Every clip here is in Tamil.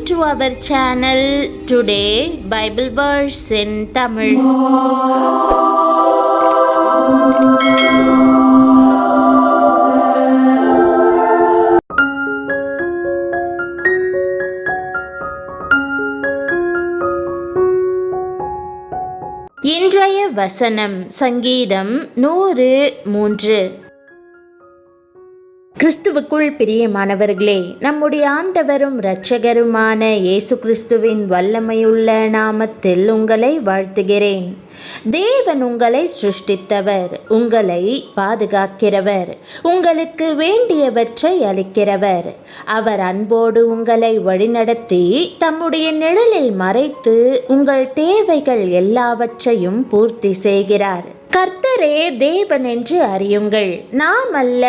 to our channel. Today Bible verse in Tamil. இன்றைய வசனம் சங்கீதம் 103. கிறிஸ்துவுக்குள் பிரியமானவர்களே, நம்முடைய ஆண்டவரும் இரட்சகருமான இயேசு கிறிஸ்துவின் வல்லமையுள்ள நாமத்தில் உங்களை வாழ்த்துகிறேன். தேவன் உங்களை சிருஷ்டித்தவர், உங்களை பாதுகாக்கிறவர், உங்களுக்கு வேண்டியவற்றை அளிக்கிறவர். அவர் அன்போடு உங்களை வழிநடத்தி தம்முடைய நிழலில் மறைத்து உங்கள் தேவைகள் எல்லாவற்றையும் பூர்த்தி செய்கிறார். கர்த்தரே தேவன் என்று அறியுங்கள். நாம் அல்ல,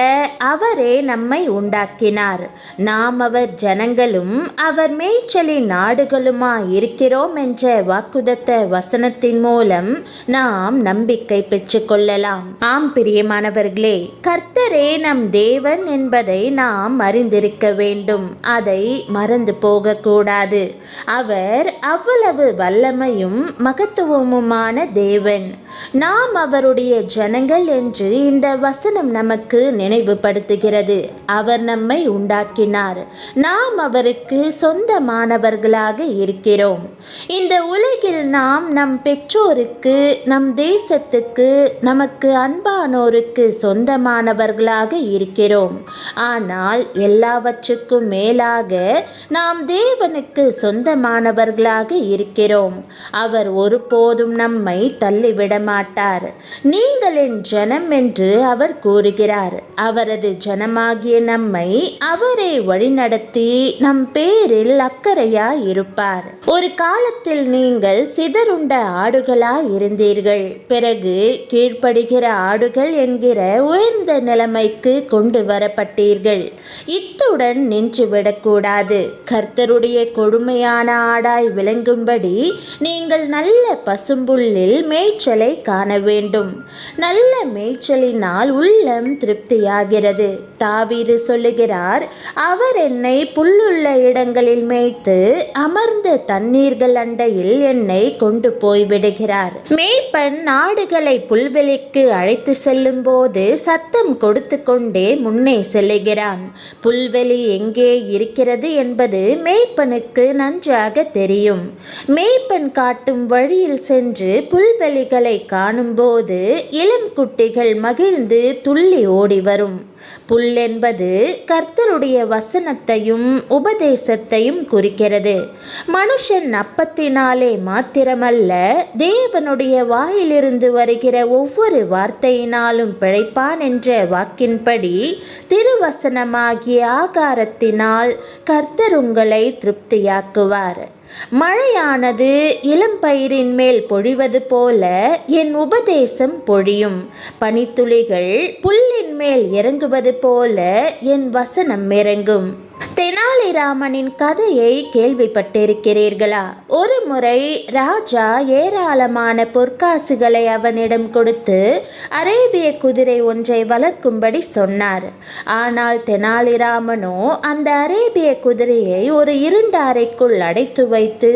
அவரே நம்மை உண்டாக்கினார். நாம் அவர் ஜனங்களும் அவர் மேய்ச்சலின் நாடுகளுமாய் இருக்கிறோம் என்ற வாக்குதத்த வசனத்தின் மூலம் நாம் நம்பிக்கை பெற்றுக்கொள்ளலாம். ஆம் பிரியமானவர்களே, கர்த்தரே நம் தேவன் என்பதை நாம் அறிந்திருக்க வேண்டும். அதை மறந்து போகக்கூடாது. அவர் அவ்வளவு வல்லமையும் மகத்துவமுமான தேவன். நாம் அவருடைய ஜனங்கள் என்று இந்த வசனம் நமக்கு நினைவுபடுத்துகிறது. அவர் நம்மை உண்டாக்கினார். நாம் அவருக்கு சொந்தமானவர்களாக இருக்கிறோம். இந்த உலகில் நாம் நம் பெற்றோருக்கு, நம் தேசத்துக்கு, நமக்கு அன்பானோருக்கு சொந்தமானவர்களாக இருக்கிறோம். ஆனால் எல்லாவற்றுக்கும் மேலாக நாம் தேவனுக்கு சொந்தமானவர்களாக இருக்கிறோம். அவர் ஒருபோதும் நம்மை தள்ளிவிட மாட்டார். நீங்கள் என் ஜனம் என்று அவர் கூறுகிறார். அவரது ஜனமாகிய நம்மை அவரே வழிநடத்தி நம் பேரில் அக்கறையாய் இருப்பார். ஒரு காலத்தில் நீங்கள் சிதறுண்ட ஆடுகளாய் இருந்தீர்கள். பிறகு கீழ்ப்படுகிற ஆடுகள் என்கிற உயர்ந்த நிலைமைக்கு கொண்டு வரப்பட்டீர்கள். இத்துடன் நின்றுவிடக்கூடாது. கர்த்தருடைய கொடுமையான ஆடாய் விளங்கும்படி நீங்கள் நல்ல பசும்புல்லில் மேய்ச்சலை காண வேண்டும். நல்ல மேய்ச்சலினால் உள்ளம் திருப்தியாகிறது. தாவீது சொல்லுகிறார், அவர் என்னை புல்லுள்ள இடங்களில் மேய்த்து அமர்ந்த தண்ணீர்கள் அண்டையில் என்னை கொண்டு போய் விடுகிறார். மேய்ப்பன் நாடுகளை புல்வெளிக்கு அழைத்து செல்லும் போது சத்தம் கொடுத்து கொண்டே முன்னே செல்லுகிறான். புல்வெளி எங்கே இருக்கிறது என்பது மேய்ப்பனுக்கு நன்றாக தெரியும். மேய்ப்பன் காட்டும் வழியில் சென்று புல்வெளிகளை காணும்போது இளம் குட்டிகள் மகிழ்ந்து துள்ளி ஓடி வரும். புல் என்பது கர்த்தருடைய வசனத்தையும் உபதேசத்தையும் குறிக்கிறது. மனுஷன் அப்பத்தினாலே மாத்திரமல்ல, தேவனுடைய வாயிலிருந்து வருகிற ஒவ்வொரு வார்த்தையினாலும் பிழைப்பான் என்ற வாக்கின்படி திருவசனமாகிய ஆகாரத்தினால் கர்த்தர் உங்களை திருப்தியாக்குவார். மழையானது இளம் பயிரின் மேல் பொழிவது போல என் உபதேசம் பொழியும். பனித்துளிகள் புல்லின் மேல் இறங்குவது போல என் வசனம் இறங்கும். தெனாலிராமனின் கதையை கேள்விப்பட்டிருக்கிறீர்களா? ஒரு முறை ராஜா ஏராளமான பொற்காசுகளை அவனிடம் கொடுத்து அரேபிய குதிரை ஒன்றை வளர்க்கும்படி சொன்னார். ஆனால் தெனாலிராமனோ அந்த அரேபிய குதிரையை ஒரு இருண்ட அறைக்குள் அடைத்து வைத்து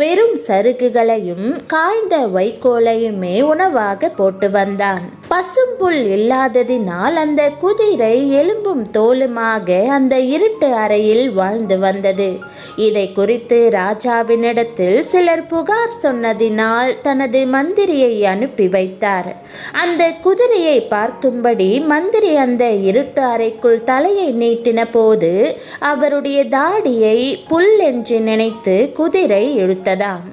வெறும் சருகுகளையும் காய்ந்த வைக்கோலையுமே உணவாக போட்டு வந்தான். பசும்புல் இல்லாததினால் அந்த குதிரை எலும்பும் தோலுமாக அந்த இருட்டு அறையில் வாழ்ந்து வந்தது. இதை குறித்து ராஜாவினிடத்தில் சிலர் புகார் சொன்னதினால் தனது மந்திரியை அனுப்பி வைத்தார். அந்த குதிரையை பார்க்கும்படி மந்திரி அந்த இருட்டு அறைக்குள் தலையை நீட்டின போது அவருடைய தாடியை புல் என்று நினைத்து குதிரை இழுத்ததாம்.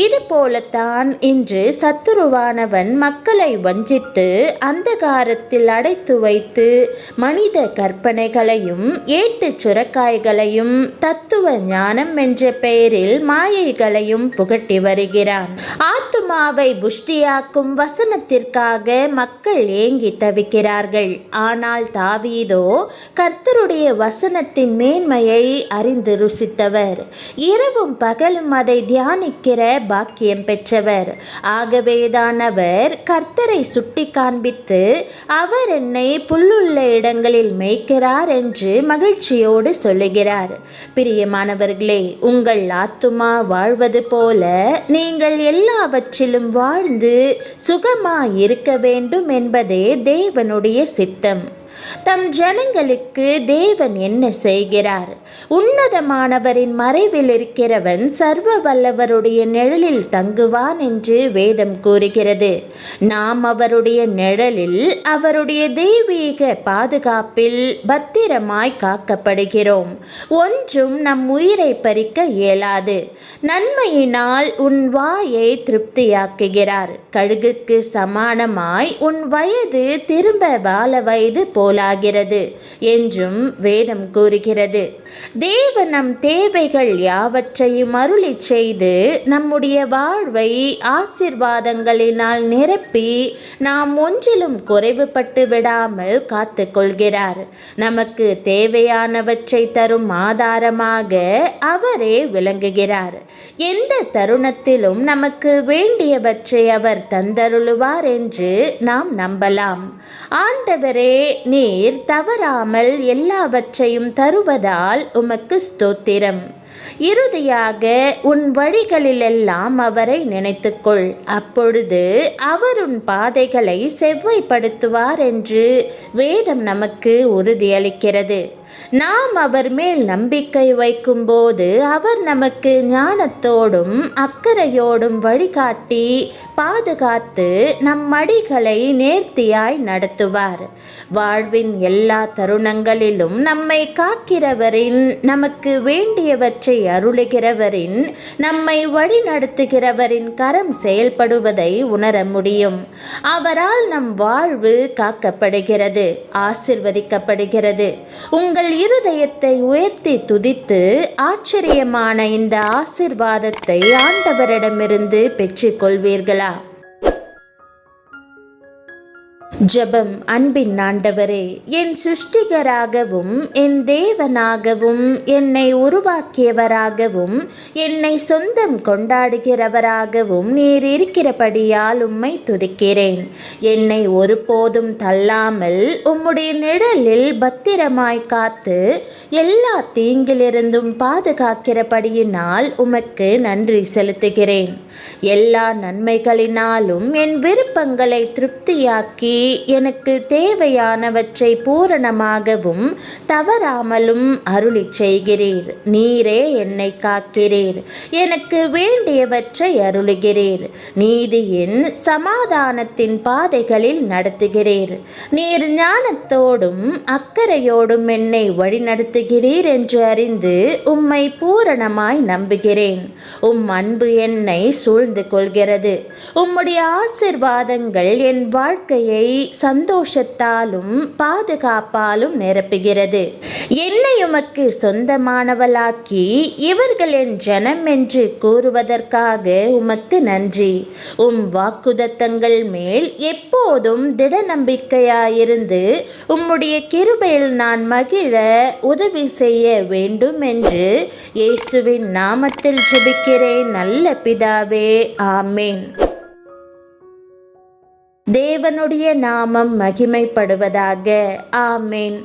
இது போலத்தான் இன்று சத்துருவானவன் மக்களை வஞ்சித்து அந்தகாரத்தில் அடைத்து வைத்து மனித கற்பனைகளையும் ஏட்டு சுரக்காய்களையும் தத்துவ ஞானம் என்ற பெயரில் மாயைகளையும் புகட்டி வருகிறான். ஆத்துமாவை புஷ்டியாக்கும் வசனத்திற்காக மக்கள் ஏங்கி தவிக்கிறார்கள். ஆனால் தாவீதோ கர்த்தருடைய வசனத்தின் மேன்மையை அறிந்து ருசித்தவர். இரவும் பகலும் அதை தியானிக்கிற பாக்கியம் பெற்றவர். ஆகவேதான் அவர் கர்த்தரை சுட்டி காண்பித்து அவர் என்னை புல்லுள்ள இடங்களில் மேய்க்கிறார் என்று மகிழ்ச்சியோடு சொல்லுகிறார். பிரியமானவர்களே, உங்கள் ஆத்துமா வாழ்வது போல நீங்கள் எல்லாவற்றிலும் வாழ்ந்து சுகமாய் இருக்க வேண்டும் என்பதே தேவனுடைய சித்தம். தம் ஜனங்களுக்கு தேவன் என்ன செய்கிறார்? உன்னதமானவரின் மறைவில் இருக்கிறவன் சர்வ வல்லவருடைய நிழலில் தங்குவான் என்று வேதம் கூறுகிறது. நாம் அவருடைய நிழலில், அவருடைய தெய்வீக பாதுகாப்பில் பத்திரமாய் காக்கப்படுகிறோம். ஒன்றும் நம் உயிரை பறிக்க இயலாது. நன்மையினால் உன் வாயை திருப்தியாக்குகிறார். கழுகுக்கு சமானமாய் உன் வயது திரும்ப வாழ வயது போலாகிறது என்றும் வேதம் கூறுகிறது. தேவன் நம் தேவைகள் யாவற்றையும் அருளி செய்து நம்முடைய வாழ்வை ஆசீர்வாதங்களினால் நிரப்பி நாம் ஒன்றிலும் குறைவுபட்டு விடாமல் காத்து கொள்கிறார். நமக்கு தேவையானவற்றை தரும் ஆதாரமாக அவரே விளங்குகிறார். எந்த தருணத்திலும் நமக்கு வேண்டியவற்றை அவர் தந்தருளுவார் என்று நாம் நம்பலாம். ஆண்டவரே, நீர் தவறாமல் எல்லாவற்றையும் தருவதால் உமக்கு ஸ்தோத்திரம். இறுதியாக உன் வழிகளிலெல்லாம் அவரை நினைத்துக்கொள். அப்பொழுது அவர் உன் பாதைகளை செவ்வாய்ப்படுத்துவார் என்று வேதம் நமக்கு உறுதியளிக்கிறது. நாம் அவர் மேல் நம்பிக்கை வைக்கும்போது அவர் நமக்கு ஞானத்தோடும் அக்கறையோடும் வழிகாட்டி பாதுகாத்து நம் மடிகளை நேர்த்தியாய் நடத்துவார். வாழ்வின் எல்லா தருணங்களிலும் நம்மை காக்கிறவரின், நமக்கு வேண்டியவற்றை அருளுகிறவரின், நம்மை வழி நடத்துகிறவரின் கரம் செயல்படுவதை உணர முடியும். அவரால் நம் வாழ்வு காக்கப்படுகிறது, ஆசிர்வதிக்கப்படுகிறது. உங்கள் இருதயத்தை உயர்த்தி துதித்து ஆச்சரியமான இந்த ஆசீர்வாதத்தை ஆண்டவரிடமிருந்து பெற்றுக்கொள்வீர்களா? ஜெபம். அன்பின் ஆண்டவரே, என் சிருஷ்டிகராகவும் என் தேவனாகவும் என்னை உருவாக்கியவராகவும் என்னை சொந்தம் கொண்டாடுகிறவராகவும் நீர் இருக்கிறபடியால் உம்மை துதிக்கிறேன். என்னை ஒருபோதும் தள்ளாமல் உம்முடைய நிழலில் பத்திரமாய் காத்து எல்லா தீங்கிலிருந்தும் பாதுகாக்கிறபடியினால் உமக்கு நன்றி செலுத்துகிறேன். எல்லா நன்மைகளினாலும் என் விருப்பங்களை திருப்தியாக்கி எனக்கு தேவையானவற்றை பூரணமாகவும் தவறாமலும் அருளி செய்கிறீர். நீரே என்னை காக்கிறீர். எனக்கு வேண்டியவற்றை அருளுகிறீர். நீதியின் சமாதானத்தின் பாதைகளில் நடத்துகிறீர். நீர் ஞானத்தோடும் அக்கறையோடும் என்னை வழிநடத்துகிறீர் என்று அறிந்து உம்மை பூரணமாய் நம்புகிறேன். உம் அன்பு என்னை சூழ்ந்து கொள்கிறது. உம்முடைய ஆசீர்வாதங்கள் என் வாழ்க்கையை சந்தோஷத்தாலும் பாதுகாப்பாலும் நிரப்புகிறது. என்னை உமக்கு சொந்தமானவளாக்கி இவர்கள் என் ஜனம் என்று கூறுவதற்காக உமக்கு நன்றி. உம் வாக்குதத்தங்கள் மேல் எப்போதும் திட நம்பிக்கையாயிருந்து உம்முடைய கிருபையில் நான் மகிழ உதவி செய்ய வேண்டும் என்று இயேசுவின் நாமத்தில் ஜெபிக்கிறேன் நல்ல பிதாவே, ஆமேன். தேவனுடைய நாமம் மகிமைப்படுவதாக. ஆமேன்.